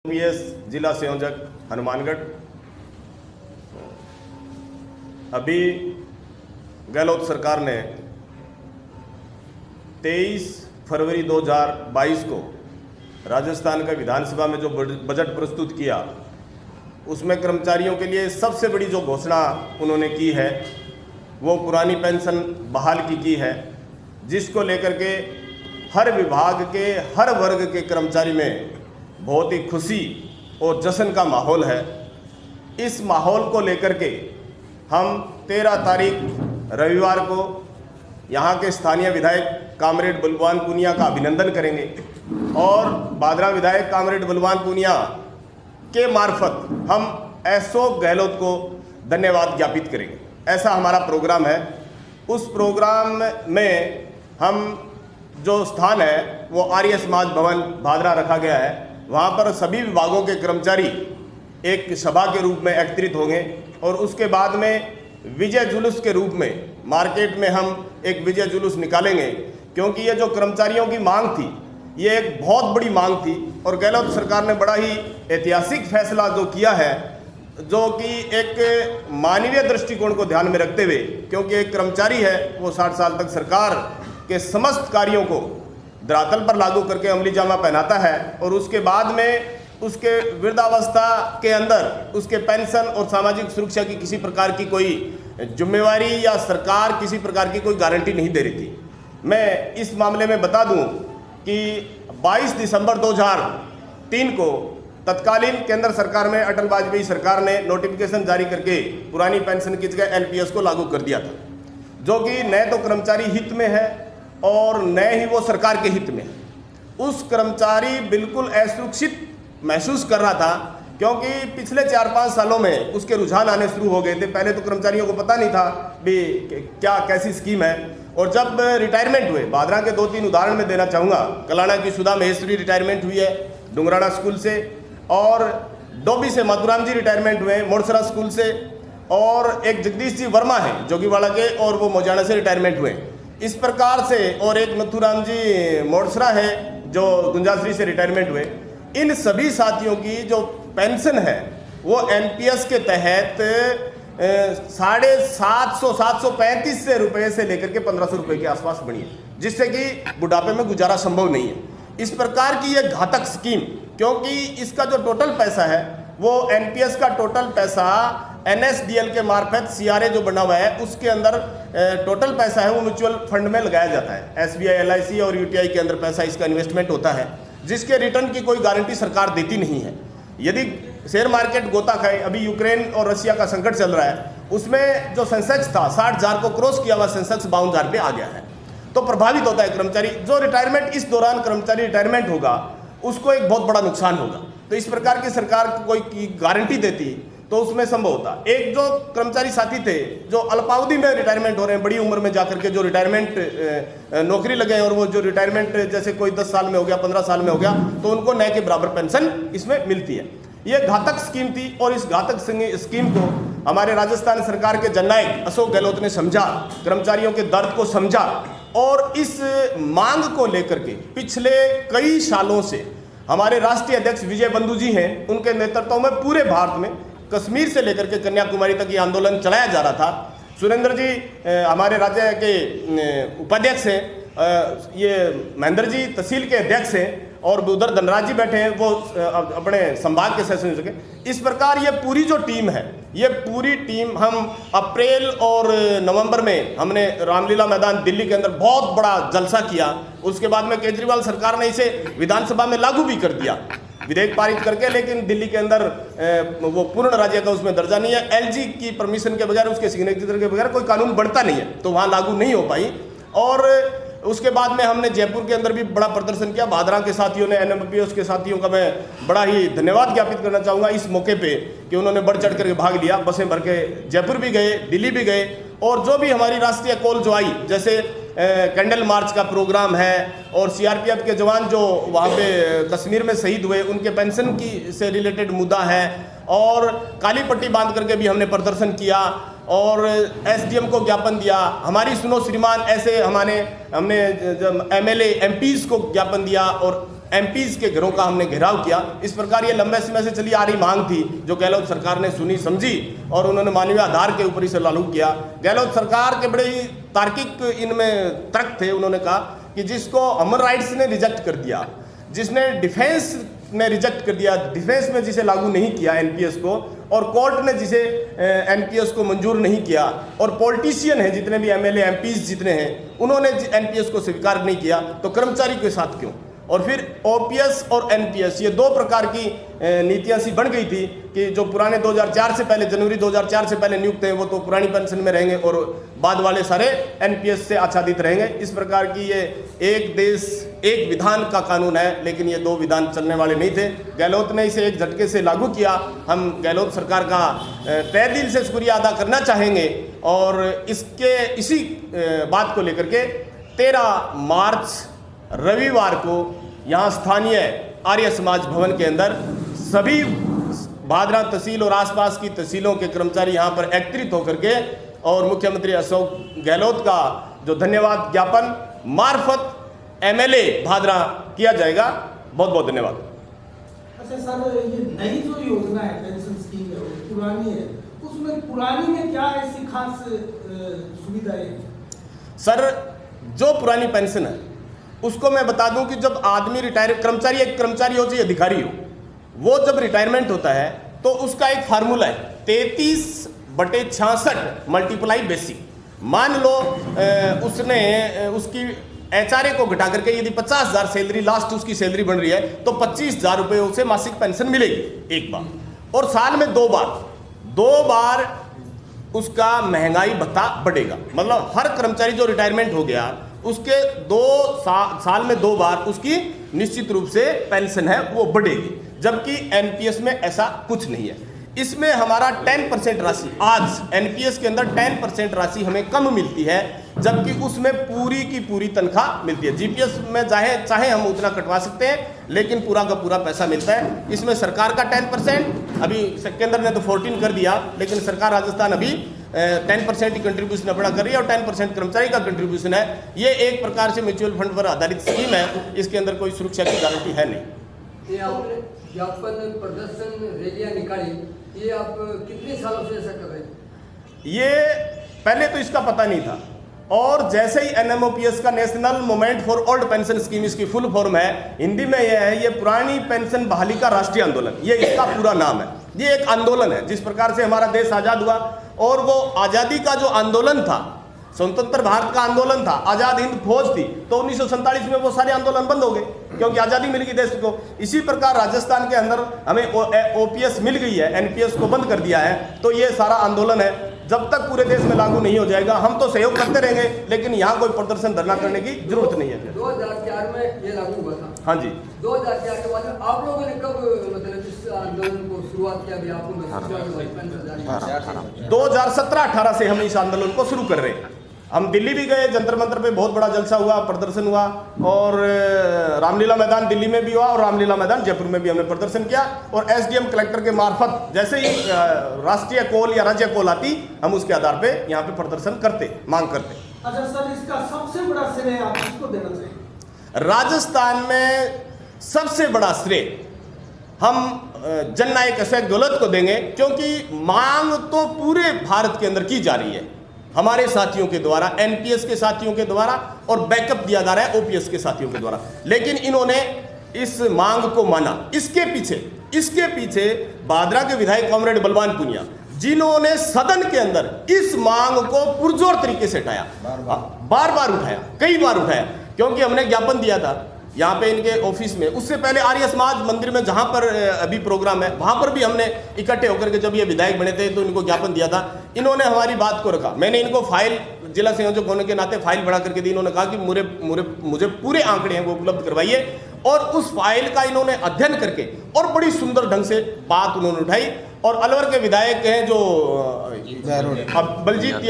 PS जिला संयोजक हनुमानगढ़। अभी गहलोत सरकार ने 23 फरवरी 2022 को राजस्थान का विधानसभा में जो बजट प्रस्तुत किया, उसमें कर्मचारियों के लिए सबसे बड़ी जो घोषणा उन्होंने की है वो पुरानी पेंशन बहाल की है, जिसको लेकर के हर विभाग के हर वर्ग के कर्मचारी में बहुत ही खुशी और जश्न का माहौल है। इस माहौल को लेकर के हम 13 तारीख रविवार को यहाँ के स्थानीय विधायक कामरेड बलवान पूनिया का अभिनंदन करेंगे और बादरा विधायक कामरेड बलवान पूनिया के मार्फत हम अशोक गहलोत को धन्यवाद ज्ञापित करेंगे। ऐसा हमारा प्रोग्राम है। उस प्रोग्राम में हम जो स्थान है वो आर्य समाज भवन भादरा रखा गया है। वहाँ पर सभी विभागों के कर्मचारी एक सभा के रूप में एकत्रित होंगे और उसके बाद में विजय जुलूस के रूप में मार्केट में हम एक विजय जुलूस निकालेंगे, क्योंकि ये जो कर्मचारियों की मांग थी ये एक बहुत बड़ी मांग थी और गहलोत सरकार ने बड़ा ही ऐतिहासिक फैसला जो किया है, जो कि एक मानवीय दृष्टिकोण को ध्यान में रखते हुए, क्योंकि एक कर्मचारी है वो 60 साल तक सरकार के समस्त कार्यों को धरातल पर लागू करके अमली जामा पहनाता है और उसके बाद में उसके वृद्धावस्था के अंदर उसके पेंशन और सामाजिक सुरक्षा की किसी प्रकार की कोई जिम्मेवारी या सरकार किसी प्रकार की कोई गारंटी नहीं दे रही थी। मैं इस मामले में बता दूं कि 22 दिसंबर 2003 को तत्कालीन केंद्र सरकार में अटल वाजपेयी सरकार ने नोटिफिकेशन जारी करके पुरानी पेंशन की जगह एनपीएस को लागू कर दिया था, जो कि न तो कर्मचारी हित में है और न ही वो सरकार के हित में है। उस कर्मचारी बिल्कुल असुरक्षित महसूस कर रहा था, क्योंकि पिछले 4-5 सालों में उसके रुझान आने शुरू हो गए थे। पहले तो कर्मचारियों को पता नहीं था भी क्या कैसी स्कीम है, और जब रिटायरमेंट हुए, बादरा के 2-3 उदाहरण में देना चाहूँगा। कलाना की सुधा महेश्वरी रिटायरमेंट हुई है डुंगराना स्कूल से, और डोबी से माधुराम जी रिटायरमेंट हुए मोड़सरा स्कूल से, और एक जगदीश जी वर्मा है जोगीवाड़ा के और वो मोजाना से रिटायरमेंट हुए। इस प्रकार से, और एक नथुराम जी मोड़सरा है जो गुंजाश्री से रिटायरमेंट हुए। इन सभी साथियों की जो पेंशन है वो एनपीएस के तहत 735 रुपये से लेकर के 1500 रुपये के आसपास बनी है, जिससे कि बुढ़ापे में गुजारा संभव नहीं है। इस प्रकार की ये घातक स्कीम, क्योंकि इसका जो टोटल पैसा है वो एनपीएस का टोटल पैसा एनएसडीएल के मार्फत सीआरए जो बना हुआ है उसके अंदर टोटल पैसा है वो म्यूचुअल फंड में लगाया जाता है। एसबीआई, एलआईसी और यूटीआई के अंदर पैसा इसका इन्वेस्टमेंट होता है, जिसके रिटर्न की कोई गारंटी सरकार देती नहीं है। यदि शेयर मार्केट गोता खाए, अभी यूक्रेन और रशिया का संकट चल रहा है, उसमें जो सेंसेक्स था 60,000 को क्रॉस किया हुआ सेंसेक्स 52,000 पे आ गया है, तो प्रभावित होता है कर्मचारी। जो रिटायरमेंट इस दौरान कर्मचारी रिटायरमेंट होगा उसको एक बहुत बड़ा नुकसान होगा। तो इस प्रकार की सरकार कोई गारंटी देती तो उसमें संभव होता। एक जो कर्मचारी साथी थे जो अल्पावधि में रिटायरमेंट हो रहे हैं, बड़ी उम्र में जाकर के जो रिटायरमेंट नौकरी लगे और वो जो रिटायरमेंट जैसे कोई 10 साल में हो गया, 15 साल में हो गया, तो उनको नए के बराबर पेंशन इसमें मिलती है। ये घातक स्कीम थी और इस घातक स्कीम को हमारे राजस्थान सरकार के जननायक अशोक गहलोत ने समझा, कर्मचारियों के दर्द को समझा और इस मांग को लेकर के पिछले कई सालों से हमारे राष्ट्रीय अध्यक्ष विजय बंधु जी हैं, उनके नेतृत्व में पूरे भारत में कश्मीर से लेकर के कन्याकुमारी तक ये आंदोलन चलाया जा रहा था। सुरेंद्र जी हमारे राज्य के उपाध्यक्ष हैं, ये महेंद्र जी तहसील के अध्यक्ष हैं, और उधर धनराज जी बैठे हैं वो अपने संभाग के सेशन सके। इस प्रकार ये पूरी जो टीम है, ये पूरी टीम हम अप्रैल और नवंबर में हमने रामलीला मैदान दिल्ली के अंदर बहुत बड़ा जलसा किया। उसके बाद में केजरीवाल सरकार ने इसे विधानसभा में लागू भी कर दिया, विधेयक पारित करके, लेकिन दिल्ली के अंदर वो पूर्ण राज्य का उसमें दर्जा नहीं है। एलजी की परमिशन के बगैर, उसके सिग्नेचर के बगैर कोई कानून बनता नहीं है, तो वहाँ लागू नहीं हो पाई। और उसके बाद में हमने जयपुर के अंदर भी बड़ा प्रदर्शन किया। भादरा के साथियों ने, एनएमपीएस के साथियों का मैं बड़ा ही धन्यवाद ज्ञापित करना चाहूँगा इस मौके पे कि उन्होंने बढ़ चढ़ करके भाग लिया। बसें भर के जयपुर भी गए, दिल्ली भी गए, और जो भी हमारी राष्ट्रीय कॉल जो आई, जैसे कैंडल मार्च का प्रोग्राम है, और सीआरपीएफ के जवान जो वहाँ पे कश्मीर में शहीद हुए उनके पेंशन की से रिलेटेड मुद्दा है, और काली पट्टी बांध करके भी हमने प्रदर्शन किया और एसडीएम को ज्ञापन दिया। हमारी सुनो श्रीमान ऐसे हमने एमएलए एमपीज को ज्ञापन दिया और एमपीज के घरों का हमने घेराव किया। इस प्रकार ये लंबे समय से चली आ रही मांग थी, जो गहलोत सरकार ने सुनी समझी और उन्होंने मानवीय आधार के ऊपर इसे लागू किया। गहलोत सरकार के बड़े ही तार्किक इनमें तर्क थे। उन्होंने कहा कि जिसको ह्यूमन राइट्स ने रिजेक्ट कर दिया, जिसने डिफेंस ने रिजेक्ट कर दिया, डिफेंस में जिसे लागू नहीं किया एनपीएस को, और कोर्ट ने जिसे एनपीएस को मंजूर नहीं किया, और पॉलिटिशियन हैं जितने भी एमएलए एमपीज जितने हैं उन्होंने एनपीएस को स्वीकार नहीं किया, तो कर्मचारी के साथ क्यों? और फिर ओपीएस और एनपीएस ये दो प्रकार की नीतियां सी बन गई थी कि जो पुराने 2004 से पहले, जनवरी 2004 से पहले नियुक्त हैं वो तो पुरानी पेंशन में रहेंगे और बाद वाले सारे एनपीएस से आच्छादित रहेंगे। इस प्रकार की ये एक देश एक विधान का कानून है, लेकिन ये दो विधान चलने वाले नहीं थे। गहलोत ने इसे एक झटके से लागू किया। हम गहलोत सरकार का तहे दिल से शुक्रिया अदा करना चाहेंगे और इसी बात को लेकर के 13 मार्च रविवार को यहाँ स्थानीय आर्य समाज भवन के अंदर सभी भादरा तहसील और आसपास की तहसीलों के कर्मचारी यहाँ पर एकत्रित होकर के और मुख्यमंत्री अशोक गहलोत का जो धन्यवाद ज्ञापन मार्फत एमएलए भादरा किया जाएगा। बहुत बहुत धन्यवाद। अच्छा सर, ये नई जो योजना है पेंशन स्कीम है, पुरानी है, उसमें पुरानी में क्या ऐसी खास सुविधाएं? सर, जो पुरानी पेंशन है उसको मैं बता दूं कि जब आदमी रिटायर, कर्मचारी, एक कर्मचारी हो चाहे अधिकारी हो, वो जब रिटायरमेंट होता है तो उसका एक फार्मूला है 33/66 मल्टीप्लाई बेसिक। मान लो उसने उसकी एचआरए को घटा करके यदि 50,000 सैलरी लास्ट उसकी सैलरी बन रही है तो 25,000 रुपये उसे मासिक पेंशन मिलेगी एक बार, और साल में दो बार उसका महंगाई भत्ता बढ़ेगा। मतलब हर कर्मचारी जो रिटायरमेंट हो गया उसके 2 साल में 2 बार उसकी निश्चित रूप से पेंशन है वो बढ़ेगी, जबकि एनपीएस में ऐसा कुछ नहीं है। इसमें हमारा 10% राशि, आज एनपीएस के अंदर 10% राशि हमें कम मिलती है, जबकि उसमें पूरी की पूरी तनख्वाह मिलती है। जीपीएस में चाहे हम उतना कटवा सकते हैं, लेकिन पूरा का पूरा पैसा मिलता है। इसमें सरकार का 10%, अभी केंद्र ने तो 14 कर दिया, लेकिन सरकार राजस्थान अभी 10% की कंट्रीब्यूशन अपना कर रही है और 10% कर्मचारी का कंट्रीब्यूशन है। ये एक प्रकार से म्यूचुअल फंड पर आधारित स्कीम है, इसके अंदर कोई सुरक्षा की गारंटी है नहीं। ये आपने ज्ञापन प्रदर्शन रैलियां निकाली, ये आप कितने सालों से ऐसा कर रहे हैं? ये पहले तो इसका पता नहीं था, और जैसे ही एनएमओपीएस का national movement for old pension scheme, इसकी फुल फॉर्म है, हिंदी में यह है, ये पुरानी पेंशन बहाली का राष्ट्रीय आंदोलन, ये इसका पूरा नाम है। ये एक आंदोलन है जिस प्रकार से हमारा देश आजाद हुआ, और वो आजादी का जो आंदोलन था, स्वतंत्र भारत का आंदोलन था, आजाद हिंद फौज थी, तो 1947 में वो सारे आंदोलन बंद हो गए क्योंकि आजादी मिल गई देश को। इसी प्रकार राजस्थान के अंदर हमें ओपीएस मिल गई है, एनपीएस को बंद कर दिया है, तो ये सारा आंदोलन है। जब तक पूरे देश में लागू नहीं हो जाएगा हम तो सहयोग करते रहेंगे, लेकिन यहाँ कोई प्रदर्शन धरना करने की जरूरत नहीं है। 2004 में ये लागू हुआ था। हाँ जी। 2004 के बाद आप लोगों ने कब मतलब इस आंदोलन को शुरुआत किया? 2017-18 से हम इस आंदोलन को शुरू कर रहे हैं। हम दिल्ली भी गए, जंतर मंतर पे बहुत बड़ा जलसा हुआ, प्रदर्शन हुआ, और रामलीला मैदान दिल्ली में भी हुआ और रामलीला मैदान जयपुर में भी हमने प्रदर्शन किया, और एसडीएम कलेक्टर के मार्फत जैसे ही राष्ट्रीय कॉल या राज्य कॉल आती हम उसके आधार पे यहाँ पे प्रदर्शन करते, मांग करते। अच्छा सर, इसका सबसे बड़ा श्रेय आप किसको देना चाहिए? राजस्थान में सबसे बड़ा श्रेय हम जननायक अशोक गहलोत को देंगे, क्योंकि मांग तो पूरे भारत के अंदर की जा रही है हमारे साथियों के द्वारा, एनपीएस के साथियों के द्वारा, और बैकअप दिया जा रहा है ओपीएस के साथियों के द्वारा, लेकिन इन्होंने इस मांग को माना। इसके पीछे भादरा के विधायक कॉमरेड बलवान पुनिया, जिन्होंने सदन के अंदर इस मांग को पुरजोर तरीके से उठाया, बार उठाया, कई बार उठाया, क्योंकि हमने ज्ञापन दिया था यहाँ पे इनके ऑफिस में। उससे पहले आर्य समाज मंदिर में जहाँ पर अभी प्रोग्राम है वहाँ पर भी हमने इकट्ठे होकर के जब ये विधायक बने थे तो इनको ज्ञापन दिया था। इन्होंने हमारी बात को रखा, मैंने इनको फाइल जिला संयोजक होने के नाते फाइल बढ़ा करके दी। इन्होंने कहा कि मुझे पूरे आंकड़े हैं वो उपलब्ध करवाइए, और उस फाइल का इन्होंने अध्ययन करके और बड़ी सुंदर ढंग से बात उन्होंने उठाई। और अलवर के विधायक हैं जो बलजीत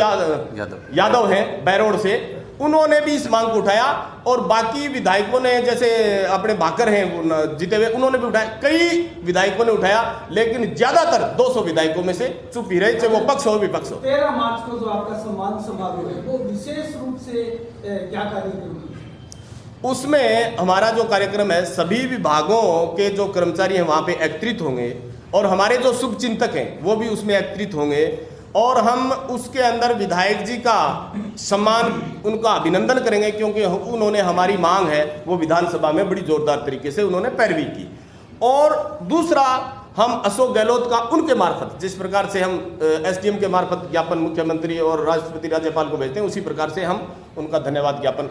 यादव हैं बैरोड से, उन्होंने भी इस मांग को उठाया, और बाकी विधायकों ने जैसे अपने भाकर हैं जीते हुए उन्होंने भी उठाया, कई विधायकों ने उठाया, लेकिन ज्यादातर 200 विधायकों में से चुप ही रहे, चाहे वो पक्ष हो विपक्ष हो। 13 मार्च को जो आपका सम्मान समारोह है वो विशेष रूप से क्या कार्य करेंगे? उसमें हमारा जो कार्यक्रम है, सभी विभागों के जो कर्मचारी हैं वहाँ पे एकत्रित होंगे और हमारे जो शुभचिंतक हैं वो भी उसमें एकत्रित होंगे और हम उसके अंदर विधायक जी का सम्मान, उनका अभिनंदन करेंगे क्योंकि उन्होंने हमारी मांग है वो विधानसभा में बड़ी जोरदार तरीके से उन्होंने पैरवी की। और दूसरा, हम अशोक गहलोत का उनके मार्फत, जिस प्रकार से हम एसडीएम के मार्फत ज्ञापन मुख्यमंत्री और राष्ट्रपति राज्यपाल को भेजते हैं, उसी प्रकार से हम उनका धन्यवाद ज्ञापन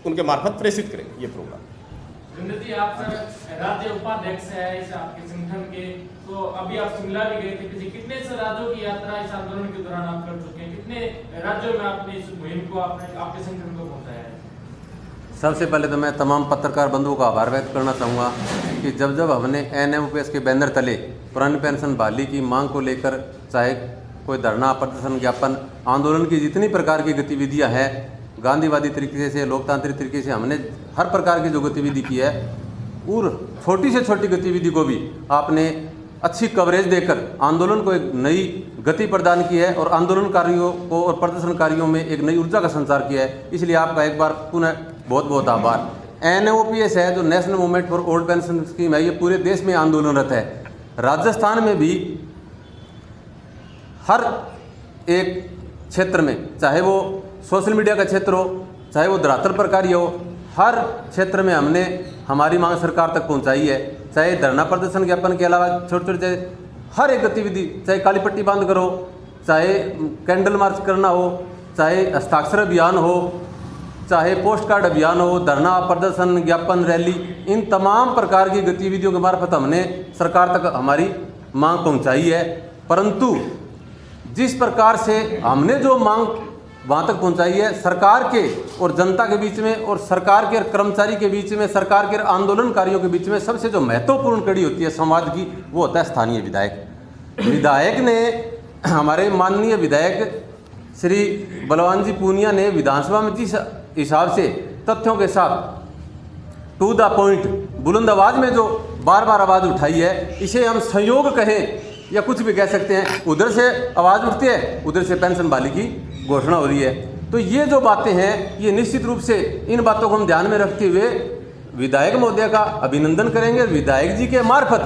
उनके मार्फत प्रेषित करेंगे ये प्रोग्राम। जी, आप सर राज्य उपाध्यक्ष है इस आपके संगठन के, तो अभी आप शिमला भी गए थे, कितने से राज्यों की यात्रा इस आंदोलन के दौरान आप कर चुके हैं? कितने राज्यों में आपने इस मुहिम को आपके संगठन को पहुंचाया है? सबसे पहले तो मैं तमाम पत्रकार बंधुओं का आभार व्यक्त करना चाहूँगा कि जब जब हमने एनएमओपीएस के बैनर तले पुरानी पेंशन बहाली की मांग को लेकर, चाहे कोई धरना, प्रदर्शन, ज्ञापन, आंदोलन की जितनी प्रकार की गतिविधियां हैं, गांधीवादी तरीके से, लोकतांत्रिक तरीके से हमने हर प्रकार की जो गतिविधि की है, और छोटी से छोटी गतिविधि को भी आपने अच्छी कवरेज देकर आंदोलन को एक नई गति प्रदान की है और आंदोलनकारियों को और प्रदर्शनकारियों में एक नई ऊर्जा का संचार किया है। इसलिए आपका एक बार पुनः बहुत बहुत आभार। एनओपीएस है जो national movement for old pension scheme है, ये पूरे देश में आंदोलनरत है। राजस्थान में भी हर एक क्षेत्र में, चाहे वो सोशल मीडिया का क्षेत्र हो, चाहे वो धरातल पर कार्य हो, हर क्षेत्र में हमने हमारी मांग सरकार तक पहुंचाई है। चाहे धरना, प्रदर्शन, ज्ञापन के अलावा छोटे छोटे हर एक गतिविधि, चाहे काली पट्टी बांध करो, चाहे कैंडल मार्च करना हो, चाहे हस्ताक्षर अभियान हो, चाहे पोस्ट कार्ड अभियान हो, धरना, प्रदर्शन, ज्ञापन, रैली, इन तमाम प्रकार की गतिविधियों के मार्फत हमने सरकार तक हमारी मांग पहुंचाई है। परंतु जिस प्रकार से हमने जो मांग वहाँ तक पहुँचाई है, सरकार के और जनता के बीच में, और सरकार के और कर्मचारी के बीच में, सरकार के आंदोलनकारियों के बीच में सबसे जो महत्वपूर्ण कड़ी होती है संवाद की, वो होता है स्थानीय विधायक। विधायक ने, हमारे माननीय विधायक श्री बलवान जी पूनिया ने विधानसभा में जिस हिसाब से तथ्यों के साथ टू द पॉइंट बुलंद आवाज में जो बार बार आवाज़ उठाई है, इसे हम संयोग कहें या कुछ भी कह सकते हैं। उधर से आवाज़ उठती है, उधर से पेंशन बहाली की घोषणा हो रही है। तो ये जो बातें हैं, ये निश्चित रूप से इन बातों को हम ध्यान में रखते हुए विधायक महोदय का अभिनंदन करेंगे। विधायक जी के मार्फत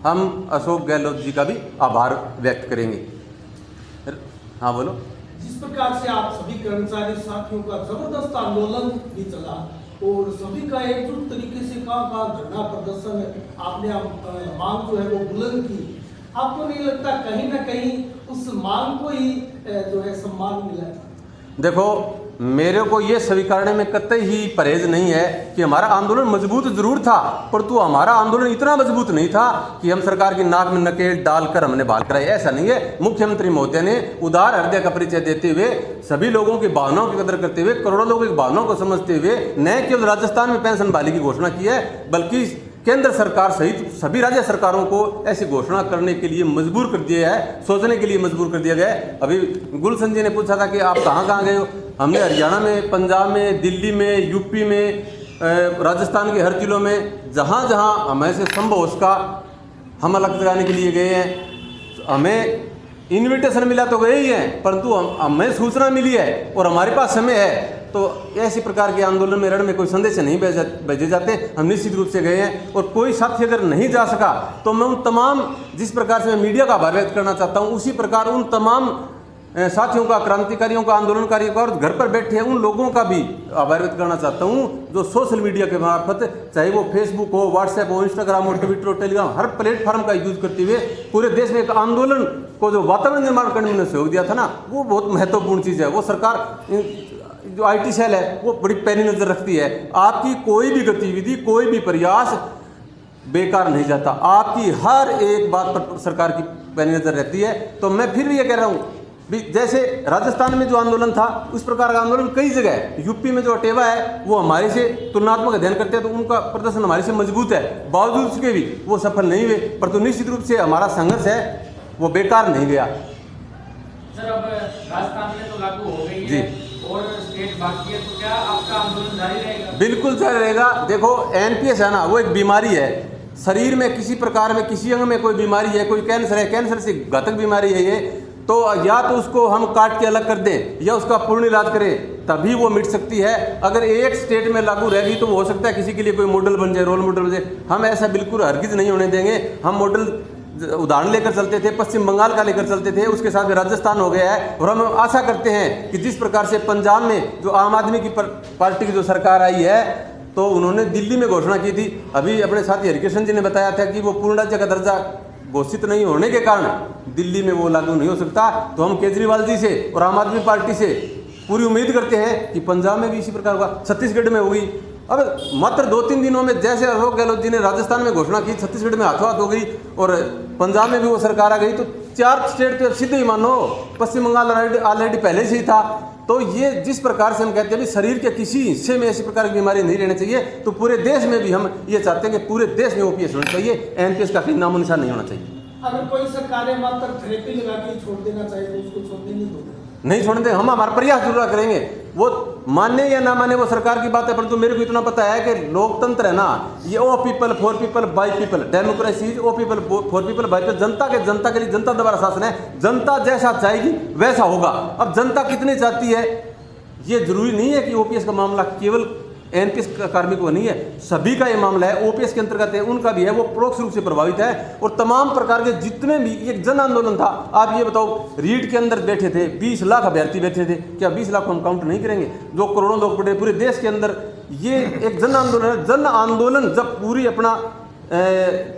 हम अशोक गहलोत जी का भी आभार व्यक्त करेंगे। हाँ बोलो। जिस प्रकार से आप सभी कर्मचारी साथियों का जबरदस्त आंदोलन भी चला और सभी का एकजुट तरीके से कहाँ धरना प्रदर्शन, आपने मांग जो है वो बुलंद की, आपको नहीं लगता कहीं ना कहीं उस मांग को ही जो है सम्मान मिला है? देखो, मेरे को ये स्वीकारने में कतई ही परहेज नहीं है कि हमारा आंदोलन मजबूत जरूर था, परंतु हमारा आंदोलन इतना मजबूत नहीं था कि हम सरकार की नाक में नकेल डालकर हमने बहाल कराई। ऐसा नहीं है। मुख्यमंत्री महोदय ने उदार हृदय का परिचय देते हुए, सभी लोगों की भावनाओं की कदर करते हुए, करोड़ों लोगों की भावनाओं को समझते हुए न केवल राजस्थान में पेंशन बहाली की घोषणा की है, बल्कि केंद्र सरकार सहित सभी राज्य सरकारों को ऐसी घोषणा करने के लिए मजबूर कर दिया है, सोचने के लिए मजबूर कर दिया गया है। अभी गुलशन जी ने पूछा था कि आप कहाँ कहाँ गए हो। हमने हरियाणा में, पंजाब में, दिल्ली में, यूपी में, राजस्थान के हर जिलों में जहाँ जहाँ हमें से संभव उसका हम अलग लगाने के लिए गए हैं। हमें इन्विटेशन मिला तो गए ही हैं, परंतु हमें सूचना मिली है और हमारे पास समय है, तो ऐसी प्रकार के आंदोलन में रण में कोई संदेश नहीं भेजे जाते। हम निश्चित रूप से गए हैं। और कोई साथी अगर नहीं जा सका तो मैं उन तमाम, जिस प्रकार से मैं मीडिया का आभार व्यक्त करना चाहता हूं, उसी प्रकार उन तमाम साथियों का, क्रांतिकारियों का, आंदोलनकारियों का और घर पर बैठे हैं उन लोगों का भी आभार व्यक्त करना चाहता हूं जो सोशल मीडिया के मार्फत, चाहे वो फेसबुक हो, व्हाट्सएप हो, इंस्टाग्राम हो, ट्विटर हो, टेलीग्राम, हर प्लेटफॉर्म का यूज करते हुए पूरे देश में एक आंदोलन को जो वातावरण निर्माण करने में सहयोग दिया था ना, वो बहुत महत्वपूर्ण चीज़ है। वो सरकार, जो आईटी सेल है, वो बड़ी पैनी नज़र रखती है। आपकी कोई भी गतिविधि, कोई भी प्रयास बेकार नहीं जाता। आपकी हर एक बात पर सरकार की पैनी नज़र रहती है। तो मैं फिर भी ये कह रहा हूँ, जैसे राजस्थान में जो आंदोलन था, उस प्रकार का आंदोलन कई जगह है। यूपी में जो अटेवा है, वो हमारे से तुलनात्मक अध्ययन करते हैं तो उनका प्रदर्शन हमारे से मजबूत है, बावजूद उसके भी वो सफल नहीं हुए। परंतु निश्चित रूप से हमारा संघर्ष है वो बेकार नहीं गया। सर, अब राजस्थान में तो लागू हो गई जी, और स्टेट बाकी है, तो क्या आपका आंदोलन जारी रहेगा? बिल्कुल जारी रहेगा। देखो, एनपीएस है ना, वो एक बीमारी है। शरीर में किसी प्रकार में, किसी अंग में कोई बीमारी है, कोई कैंसर है, कैंसर से घातक बीमारी है ये, तो या तो उसको हम काट के अलग कर दें या उसका पूर्ण इलाज करें। तभी वो मिट सकती है। अगर एक स्टेट में लागू रहेगी तो वो हो सकता है किसी के लिए कोई मॉडल बन जाए, रोल मॉडल बन जाए। हम ऐसा बिल्कुल हरगिज नहीं होने देंगे। हम मॉडल उदाहरण लेकर चलते थे, पश्चिम बंगाल का लेकर चलते थे, उसके साथ राजस्थान हो गया है। और हम आशा करते हैं कि जिस प्रकार से पंजाब में जो आम आदमी की पार्टी की जो सरकार आई है, तो उन्होंने दिल्ली में घोषणा की थी, अभी अपने साथी हरिकृष्ण जी ने बताया था कि वो पूर्ण राज्य का दर्जा घोषित नहीं होने के कारण दिल्ली में वो लागू नहीं हो सकता। तो हम केजरीवाल जी से और आम आदमी पार्टी से पूरी उम्मीद करते हैं कि पंजाब में भी इसी प्रकार होगा, छत्तीसगढ़ में होगी। अब मात्र 2-3 दिनों में जैसे अशोक गहलोत जी ने राजस्थान में घोषणा की, छत्तीसगढ़ में हाथों हाथ हो गई और पंजाब में भी वो सरकार आ गई, तो 4 स्टेट तो सीधे ही मानो। पश्चिम बंगाल ऑलरेडी पहले से ही था। तो ये जिस प्रकार से हम कहते हैं भी शरीर के किसी हिस्से में ऐसी प्रकार की बीमारी नहीं रहनी चाहिए, तो पूरे देश में भी हम ये चाहते हैं कि पूरे देश में ओपीएस होना चाहिए, एनपीएस का कहीं नामो निशान नहीं होना चाहिए। अगर कोई सरकार मात्र थेरेपी लगा के छोड़ देना चाहिए तो उसको छोड़ने नहीं दोगे? नहीं छोड़ने देंगे, हम हमारा प्रयास जरूर करेंगे। वो माने या ना माने वो सरकार की बात है, परंतु मेरे को इतना पता है कि लोकतंत्र है ना, ये of people for people by people, democracy is of people for people by people. जनता के लिए जनता द्वारा शासन है। जनता जैसा चाहेगी वैसा होगा। अब जनता कितनी चाहती है, ये जरूरी नहीं है कि ओपीएस का मामला केवल एनपीएस कार्मिकों का नहीं है, सभी का ये मामला है। ओपीएस के अंतर्गत है, उनका भी है, वो परोक्ष रूप से प्रभावित है। और तमाम प्रकार के जितने भी एक जन आंदोलन था। आप ये बताओ, रीड के अंदर बैठे थे 20 लाख अभ्यर्थी बैठे थे, क्या 20 लाख को हम काउंट नहीं करेंगे? जो करोड़ों लोग बैठे पूरे देश के अंदर, ये एक जन आंदोलन है। जन आंदोलन जब पूरी अपना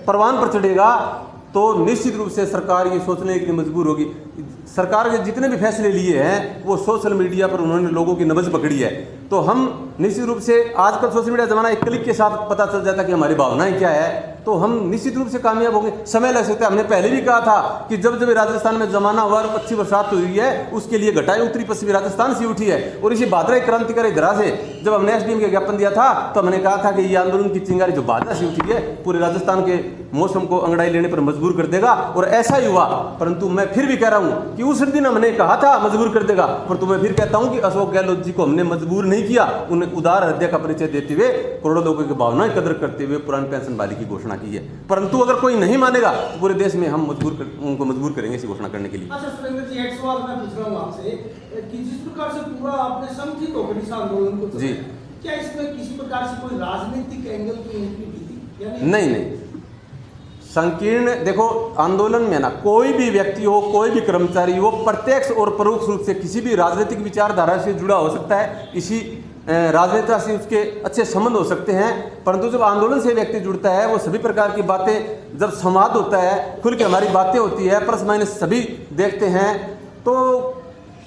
परवान पर चढ़ेगा तो निश्चित रूप से सरकार ये सोचने के लिए मजबूर होगी। सरकार के जितने भी फैसले लिए हैं वो सोशल मीडिया पर उन्होंने लोगों की नब्ज पकड़ी है। तो हम निश्चित रूप से, आजकल सोशल मीडिया ज़माना, एक क्लिक के साथ पता चल जाता है कि हमारी भावनाएं क्या है, तो हम निश्चित रूप से कामयाब होंगे। समय लग सकता है। हमने पहले भी कहा था कि जब जब राजस्थान में जमाना हुआ और अच्छी बरसात हुई है, उसके लिए घटाएं उत्तरी पश्चिमी राजस्थान से उठी है। और इसी भाद्रई क्रांतिकारी धरा से जब हमने एसडीएम के ज्ञापन दिया था, तो हमने कहा था कि ये आंदोलन की चिंगारी जो भाद्रा से उठी है पूरे राजस्थान के मौसम को अंगड़ाई लेने पर मजबूर कर देगा। और ऐसा ही हुआ। परंतु मैं फिर भी कह रहा हूं कि उस दिन हमने कहा था मजबूर कर देगा, परंतु मैं फिर कहता हूं कि अशोक गहलोत जी को हमने मजबूर नहीं किया। उन्हें उदार हृदय का परिचय देते हुए, करोड़ों लोगों की भावनाएं कदर करते हुए पुरानी पेंशन बहाली की घोषणा की है। परंतु अगर कोई नहीं मानेगा तो पूरे देश में हम उनको मजबूर करेंगे इसी घोषणा करने के लिए। अच्छा सुरेंद्र जी, एक सवाल मैं पूछ रहा हूँ आपसे कि जिस प्रकार से पूरा आपने संगठित होकर इस आंदोलन को जी, क्या इसमें किसी प्रकार से कोई राजनीतिक एंगल की एंट्री भी थी या नहीं। संकीर्ण देखो, आंदोलन में ना कोई भी व्यक्ति हो, कोई भी कर्मचारी हो, प्रत्यक्ष और परोक्ष रूप से किसी भी राजनीतिक विचारधारा से जुड़ा हो सकता है, इसी राजनेता से उसके अच्छे संबंध हो सकते हैं। परंतु जब आंदोलन से व्यक्ति जुड़ता है, वो सभी प्रकार की बातें, जब संवाद होता है, खुल के हमारी बातें होती है, प्लस माइनस सभी देखते हैं, तो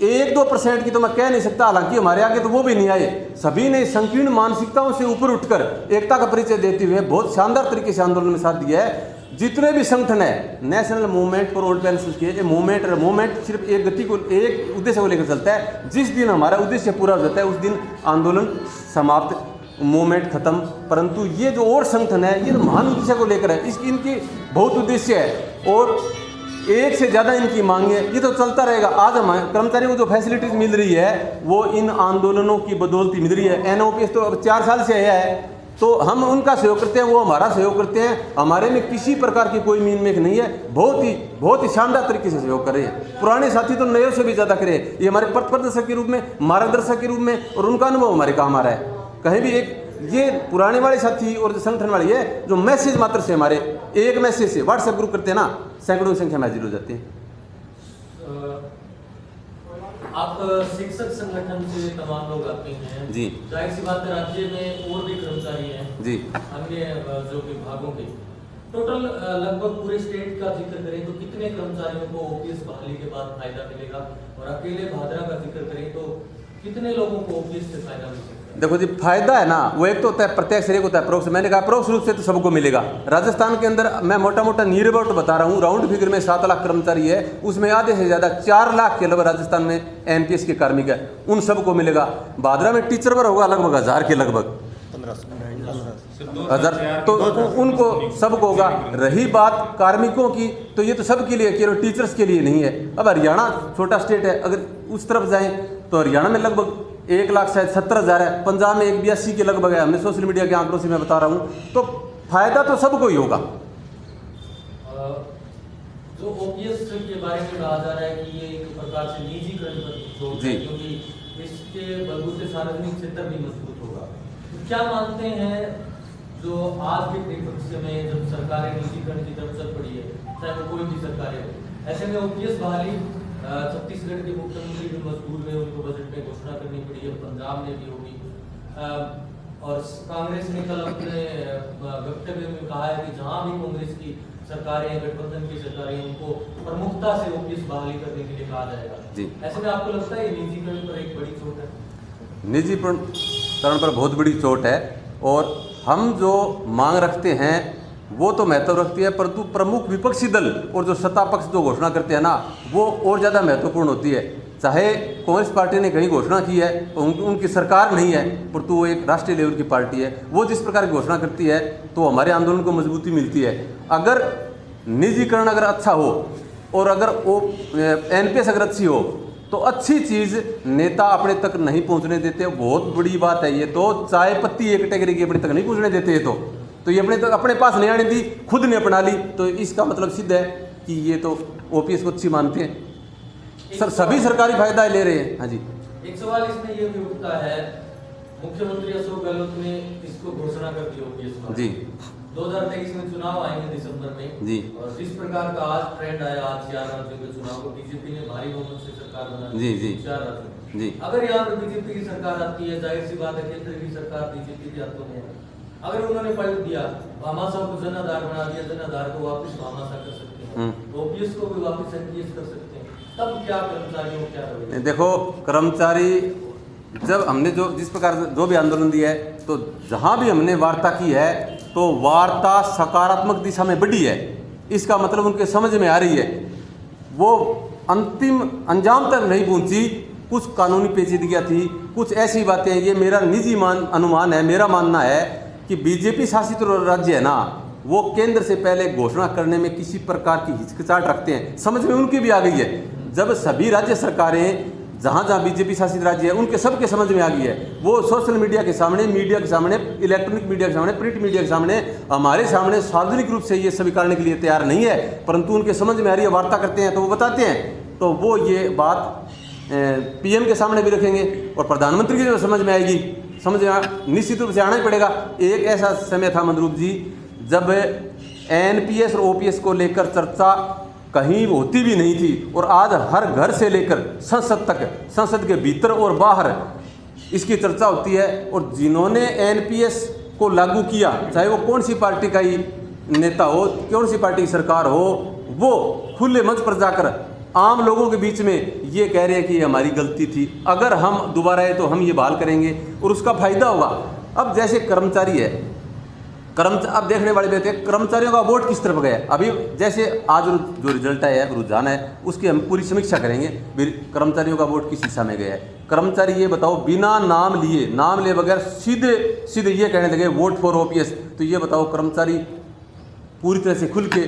1-2% की तो मैं कह नहीं सकता। हालांकि हमारे आगे तो वो भी नहीं आए। सभी ने संकीर्ण मानसिकताओं से ऊपर उठकर एकता का परिचय देते हुए बहुत शानदार तरीके से आंदोलन में साथ दिया है। जितने भी संगठन है, national movement for old pension के मूवमेंट सिर्फ एक गति को, एक उद्देश्य को लेकर चलता है। जिस दिन हमारा उद्देश्य पूरा हो जाता है उस दिन आंदोलन समाप्त, मूवमेंट खत्म। परंतु ये जो और संगठन है, ये तो महान उद्देश्य को लेकर है। इनकी बहुत उद्देश्य है और एक से ज़्यादा इनकी मांग है। ये तो चलता रहेगा। आज हमारे कर्मचारियों को जो फैसिलिटीज मिल रही है वो इन आंदोलनों की बदौलत मिल रही है। एनओपीएस तो अब 4 साल से है, तो हम उनका सहयोग करते हैं, वो हमारा सहयोग करते हैं। हमारे में किसी प्रकार की कोई मीन मेक नहीं है। बहुत ही शानदार तरीके से सहयोग कर रहे हैं। पुराने साथी तो नए से भी ज़्यादा करे। ये हमारे पथ प्रदर्शक के रूप में, मार्गदर्शक के रूप में, और उनका अनुभव हमारे काम आ रहा है। कहीं भी एक ये पुराने वाले साथी और संगठन वाले है जो मैसेज मात्र से, हमारे एक मैसेज से व्हाट्सएप ग्रुप करते हैं ना, सैकड़ों की संख्या में हाजिर हो जाते हैं। आप शिक्षक संगठन से तमाम लोग आते हैं जी, जाहिर सी बात है राज्य में और भी कर्मचारी हैं जी, अन्य जो विभागों के, टोटल लगभग पूरे स्टेट का जिक्र करें तो कितने कर्मचारियों को ओपीएस बहाली के बाद फायदा मिलेगा, और अकेले भादरा का जिक्र करें तो कितने लोगों को ओपीएस से फायदा मिल सकता है? देखो जी, फायदा है ना, वो एक तो होता है प्रत्यक्ष, एक होता है परोक्ष। मैंने कहा परोक्ष रूप से तो सबको मिलेगा। राजस्थान के अंदर मैं मोटा मोटा नियर अबाउट बता रहा हूँ, राउंड फिगर में 7 लाख कर्मचारी है, उसमें आधे से ज़्यादा 4 लाख के लगभग राजस्थान में एनपीएस के कार्मिक है, उन सबको मिलेगा। भादरा में टीचर पर होगा लगभग 1000 के लगभग 1500 तो उनको सबको होगा। रही बात कार्मिकों की, तो ये तो सबके लिए, केवल टीचर्स के लिए नहीं है। अब हरियाणा छोटा स्टेट है, अगर उस तरफ जाएं तो हरियाणा में लगभग 1,70,000 है, पंजाब में 182 के लगभग है। हमने सोशल मीडिया के आंकड़ों से मैं बता रहा हूँ, तो फायदा तो सबको ही होगा। जो ओपीएस के बारे में कहा जा रहा है कि ये एक प्रकार से निजीकरण पर जोर है, क्योंकि इसके बलबूते सार्वजनिक क्षेत्र भी मजबूत होगा। तो क्या मानते हैं जो आज के परिप्रेक्ष्य में जब सरकारें निजीकरण की तरफ चल पड़ी है, चाहे वो कोई भी सरकारें हो, ऐसे में ओपीएस बहाली छत्तीसगढ़ के मुख्यमंत्री भी मजबूर हुए, उनको बजट में घोषणा करनी पड़ी है, पंजाब में भी होगी, और कांग्रेस ने कल अपने वक्तव्य में कहा है कि जहां भी कांग्रेस की सरकारें, गठबंधन की सरकारें, उनको प्रमुखता से ओपीएस बहाली करने के लिए कहा जाएगा। जी। ऐसे में आपको लगता है ये निजीकरण पर एक बड़ी चोट है? निजीकरण पर बहुत बड़ी चोट है, और हम जो मांग रखते हैं वो तो महत्व रखती है, परंतु प्रमुख विपक्षी दल और जो सत्ता पक्ष जो घोषणा करते हैं ना, वो और ज़्यादा महत्वपूर्ण होती है। चाहे कांग्रेस पार्टी ने कहीं घोषणा की है, उनकी सरकार नहीं है, परंतु वो एक राष्ट्रीय लेवल की पार्टी है, वो जिस प्रकार की घोषणा करती है तो हमारे आंदोलन को मजबूती मिलती है। अगर निजीकरण अगर अच्छा हो और अगर वो एनपीएस अगर अच्छी हो तो अच्छी चीज़ नेता अपने तक नहीं पहुंचने देते, बहुत बड़ी बात है ये। तो चाय पत्ती एक कैटेगरी की अपने तक नहीं पहुंचने देते, तो ये अपने पास नहीं आने दी, खुद ने अपना ली, तो इसका मतलब सिद्ध है कि ये तो ओपीएस को अच्छी मानते हैं। सर सभी सरकारी फायदा ले रहे हैं। हाँ जी, एक सवाल इसमें ये भी उठता है, मुख्यमंत्री अशोक गहलोत ने इसको घोषणा कर दी ओपीएस जी। 2023 में चुनाव आएंगे दिसंबर में जी, और जिस प्रकार का आज ट्रेंड आया, आज 4 राज्यों के चुनाव को बीजेपी ने भारी बहुमत से सरकार बना दी। जी, जी। 4 राज्यों जी। अगर यहाँ पर बीजेपी की सरकार आती है, जाहिर सी बात है केंद्र की सरकार बीजेपी के हाथों में है, अगर उन्होंने पलट दिया, भामाशाह को जन आधार बना दिया, जन आधार को वापस भामाशाह कर सकते हैं, ओपीएस को भी वापस एनपीएस कर सकते हैं, तब क्या कर्मचारियों को क्या रवैया? देखो कर्मचारी जब हमने जो जिस प्रकार जो भी आंदोलन दिया है, तो जहाँ भी हमने वार्ता की है तो वार्ता सकारात्मक दिशा में बढ़ी है। इसका मतलब उनके समझ में आ रही है, वो अंतिम अंजाम तक नहीं पहुंची। कुछ कानूनी पेचीदगियाँ थी, कुछ ऐसी बातें, ये मेरा निजी अनुमान है, मेरा मानना है कि बीजेपी शासित राज्य है ना, वो केंद्र से पहले घोषणा करने में किसी प्रकार की हिचकिचाहट रखते हैं। समझ में उनकी भी आ गई है, जब सभी राज्य सरकारें जहाँ जहाँ बीजेपी शासित राज्य है उनके सबके समझ में आ गई है। वो सोशल मीडिया के सामने, मीडिया के सामने, इलेक्ट्रॉनिक मीडिया के सामने, प्रिंट मीडिया के सामने, हमारे सामने सार्वजनिक रूप से ये स्वीकारने के लिए तैयार नहीं है, परंतु उनके समझ में आ रही है, वार्ता करते हैं तो वो बताते हैं। तो वो ये बात पीएम के सामने भी रखेंगे और प्रधानमंत्री की जो समझ में आएगी, समझ में निश्चित रूप से आना ही पड़ेगा। एक ऐसा समय था मंदरूप जी जब एनपीएस और ओपीएस को लेकर चर्चा कहीं होती भी नहीं थी, और आज हर घर से लेकर संसद तक, संसद के भीतर और बाहर इसकी चर्चा होती है। और जिन्होंने एनपीएस को लागू किया, चाहे वो कौन सी पार्टी का ही नेता हो, कौन सी पार्टी की सरकार हो, वो खुले मंच पर जाकर आम लोगों के बीच में ये कह रहे हैं कि ये हमारी गलती थी, अगर हम दोबारा आए तो हम ये बहाल करेंगे और उसका फायदा होगा। अब जैसे कर्मचारी है, अब देखने वाले बैठे कर्मचारियों का वोट किस तरफ गया। अभी जैसे आज जो रिजल्ट आया है, रुझान है, उसकी हम पूरी समीक्षा करेंगे, कर्मचारियों का वोट किस दिशा में गया है। कर्मचारी ये बताओ, बिना नाम ले बगैर सीधे ये कहने लगे वोट फॉर ओपीएस। तो ये बताओ कर्मचारी पूरी तरह से खुल के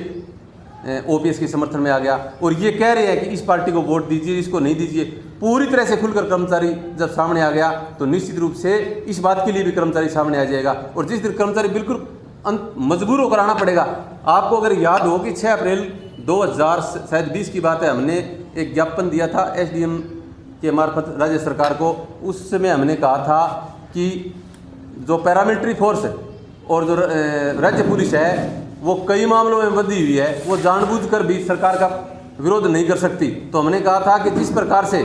ओपीएस के समर्थन में आ गया और ये कह रहे हैं कि इस पार्टी को वोट दीजिए, इसको नहीं दीजिए। पूरी तरह से खुलकर कर्मचारी जब सामने आ गया तो निश्चित रूप से इस बात के लिए भी कर्मचारी सामने आ जाएगा। और जिस दिन कर्मचारी बिल्कुल मजबूर होकर आना पड़ेगा। आपको अगर याद हो कि 6 अप्रैल 2020 की बात है, हमने एक ज्ञापन दिया था एसडीएम के मार्फत राज्य सरकार को। उस समय हमने कहा था कि जो पैरामिलिट्री फोर्स और जो राज्य पुलिस है वो कई मामलों में बंधी हुई है, वो जानबूझकर भी सरकार का विरोध नहीं कर सकती। तो हमने कहा था कि जिस प्रकार से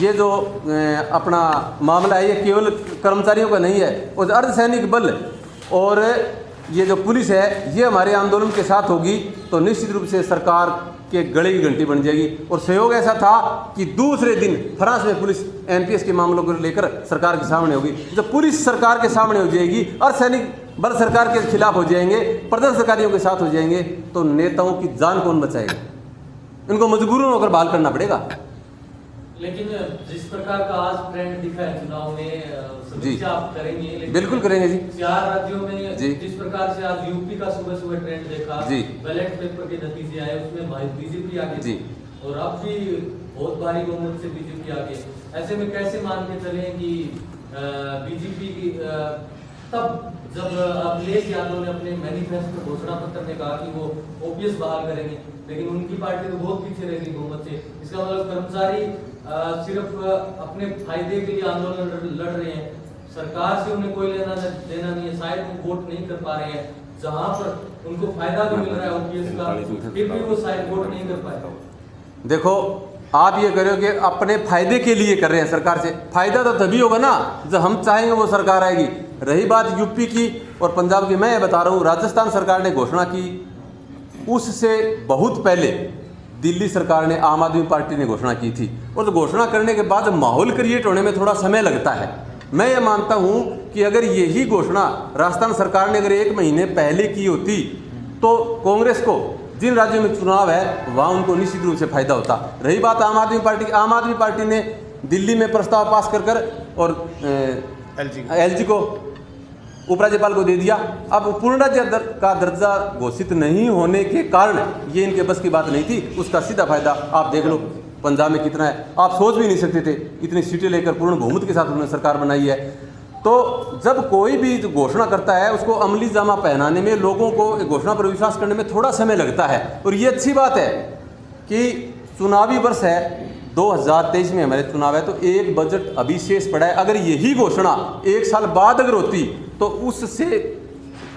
ये जो अपना मामला है ये केवल कर्मचारियों का नहीं है, और अर्धसैनिक बल और ये जो पुलिस है ये हमारे आंदोलन के साथ होगी तो निश्चित रूप से सरकार के गले की घंटी बन जाएगी। और सहयोग ऐसा था कि दूसरे दिन फ्रांस में पुलिस एनपीएस के मामलों को लेकर सरकार के सामने होगी। जब पुलिस सरकार के सामने हो जाएगी, अर्धसैनिक बल सरकार के खिलाफ हो जाएंगे, प्रदर्शनकारियों के साथ हो जाएंगे, तो नेताओं की जान कौन बचाएगा? इनको मजबूरन होकर बहाल करना पड़ेगा। लेकिन जिस प्रकार का आज ट्रेंड दिखा है चुनाव में, समीक्षा आप करेंगे? लेकिन बिल्कुल करेंगे जी। 4 राज्यों में जी। जिस प्रकार से आज यूपी का सुबह ट्रेंड देखा जी, बैलेट पेपर के नतीजे आए, उसमें बीजेपी आगे जी, और अब भी बहुत भारी बहुमत से बीजेपी आगे। ऐसे में कैसे मान के चले कि बीजेपी की तब जब अखिलेश यादव ने अपने मैनिफेस्टो घोषणा पत्र में कहा कि वो ओपीएस बहाल करेंगे, लेकिन उनकी पार्टी तो बहुत पीछे रह गई बहुमत से। इसका मतलब कर्मचारी सिर्फ अपने फायदे के लिए आंदोलन लड़ रहे हैं, सरकार से उन्हें कोई लेना देना नहीं है, शायद वो वोट नहीं कर पा रहे हैं, जहां पर उनको फायदा भी मिल रहा है ओपीएस का, फिर भी वो शायद वोट नहीं कर पाए। देखो, आप ये करो कि अपने फायदे के लिए कर रहे हैं सरकार से, फायदा तो तभी होगा ना जब हम चाहेंगे वो सरकार आएगी। रही बात यूपी की और पंजाब की, मैं ये बता रहा हूँ, राजस्थान सरकार ने घोषणा की, उससे बहुत पहले दिल्ली सरकार ने, आम आदमी पार्टी ने घोषणा की थी, और घोषणा करने के बाद माहौल क्रिएट होने में थोड़ा समय लगता है। मैं ये मानता हूँ कि अगर यही घोषणा राजस्थान सरकार ने अगर 1 महीने पहले की होती तो कांग्रेस को जिन राज्यों में चुनाव है वहाँ उनको निश्चित रूप से फायदा होता। रही बात आम आदमी पार्टी ने दिल्ली में प्रस्ताव पास कर और एलजी को, उपराज्यपाल को दे दिया। अब पूर्ण राज्य का दर्जा घोषित नहीं होने के कारण ये इनके बस की बात नहीं थी, उसका सीधा फायदा आप देख लो पंजाब में कितना है। आप सोच भी नहीं सकते थे, इतनी सीटें लेकर पूर्ण बहुमत के साथ उन्होंने सरकार बनाई है। तो जब कोई भी घोषणा करता है उसको अमली जामा पहनाने में, लोगों को घोषणा पर विश्वास करने में थोड़ा समय लगता है। और ये अच्छी बात है कि चुनावी वर्ष है, 2023 में हमारे चुनाव है, तो एक बजट अभी शेष पड़ा है। अगर यही घोषणा 1 साल बाद अगर होती तो उससे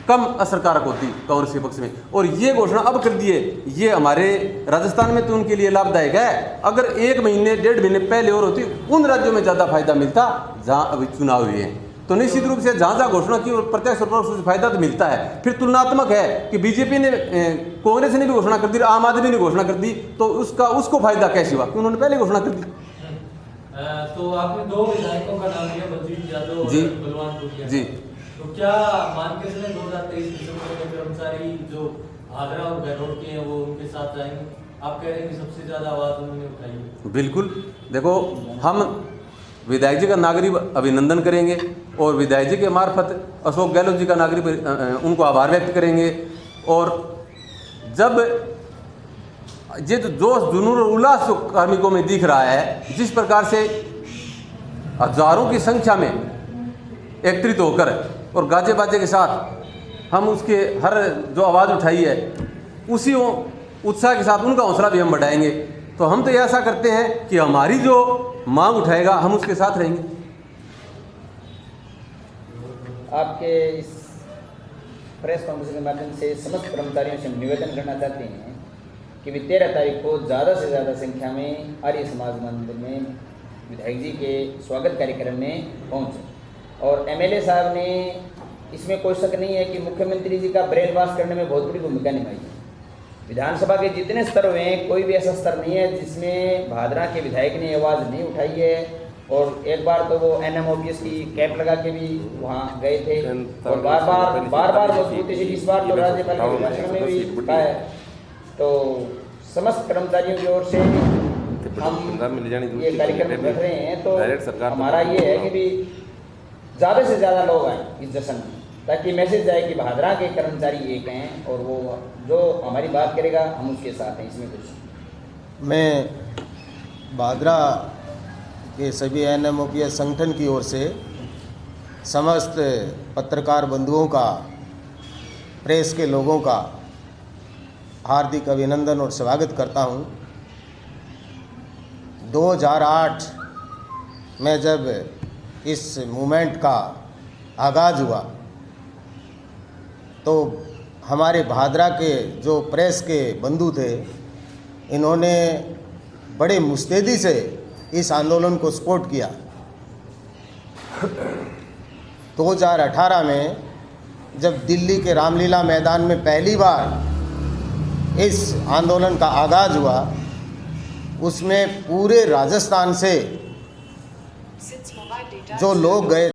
कम असरकारक होती कांग्रेस के पक्ष में, और ये घोषणा अब कर दिए, ये हमारे राजस्थान में तो उनके लिए लाभदायक है। अगर 1 महीने 1.5 महीने पहले और होती, उन राज्यों में ज़्यादा फायदा मिलता जहाँ अभी चुनाव हुए हैं। तो निश्चित रूप से जहाँ जहाँ घोषणा की और प्रत्यक्ष और परोक्ष से फायदा तो मिलता है। फिर तुलनात्मक है कि बीजेपी ने, कांग्रेस ने भी घोषणा कर दी, आम आदमी ने घोषणा कर दी, तो उसको फायदा कैसे हुआ कि उन्होंने पहले घोषणा कर दी। तो आपने 2 विधायकों का नाम लिया, बलजीत यादव और जी बलवान जी, तो क्या मान के चले 2023 दिसंबर में कर्मचारी जो भादरा और बहरोड के हैं वो उनके साथ जाएंगे? आप कह रहे हैं कि सबसे ज्यादा आवाज उन्होंने उठाई है। बिल्कुल, देखो, हम विधायक जी का नागरिक अभिनंदन करेंगे और विधायक जी के मार्फत अशोक गहलोत जी का नागरिक उनको आभार व्यक्त करेंगे। और जब ये जो जोश जुनून और उल्लास जो कार्मिकों में दिख रहा है, जिस प्रकार से हजारों की संख्या में एकत्रित होकर और गाजे बाजे के साथ हम उसके हर जो आवाज़ उठाई है, उसी उत्साह के साथ उनका हौसला भी हम बढ़ाएंगे। तो हम तो ऐसा करते हैं कि हमारी जो मांग उठाएगा हम उसके साथ रहेंगे। आपके इस प्रेस कॉन्फ्रेंस के माध्यम से समस्त कर्मचारियों से निवेदन करना चाहते हैं कि वे 13 तारीख को ज़्यादा से ज़्यादा संख्या में आर्य समाज मंदिर में विधायक जी के स्वागत कार्यक्रम में पहुँचें। और एमएलए साहब ने, इसमें कोई शक नहीं है कि मुख्यमंत्री जी का ब्रेन वॉश करने में बहुत बड़ी भूमिका निभाई है। विधानसभा के जितने स्तर हुए हैं, कोई भी ऐसा स्तर नहीं है जिसमें भादरा के विधायक ने आवाज़ नहीं उठाई है। और एक बार तो वो NMOPS की कैप लगा के भी वहाँ गए थे और बार बार मजबूती से, इस बार तो राज्यपाल के भाषण में भी कहा है। तो समस्त कर्मचारियों की ओर से हम ये कार्यक्रम रख रहे हैं, तो हमारा ये है कि भी ज़्यादा से ज़्यादा लोग आए इस जश्न में, ताकि मैसेज जाए कि भादरा के कर्मचारी एक हैं और वो जो हमारी बात करेगा हम उसके साथ हैं। इसमें कुछ मैं भादरा के सभी NMOPS संगठन की ओर से समस्त पत्रकार बंधुओं का, प्रेस के लोगों का हार्दिक अभिनंदन और स्वागत करता हूं। 2008 में जब इस मूवमेंट का आगाज़ हुआ तो हमारे भादरा के जो प्रेस के बंधु थे, इन्होंने बड़े मुस्तैदी से इस आंदोलन को सपोर्ट किया। 2018 में जब दिल्ली के रामलीला मैदान में पहली बार इस आंदोलन का आगाज़ हुआ, उसमें पूरे राजस्थान से जो लोग गए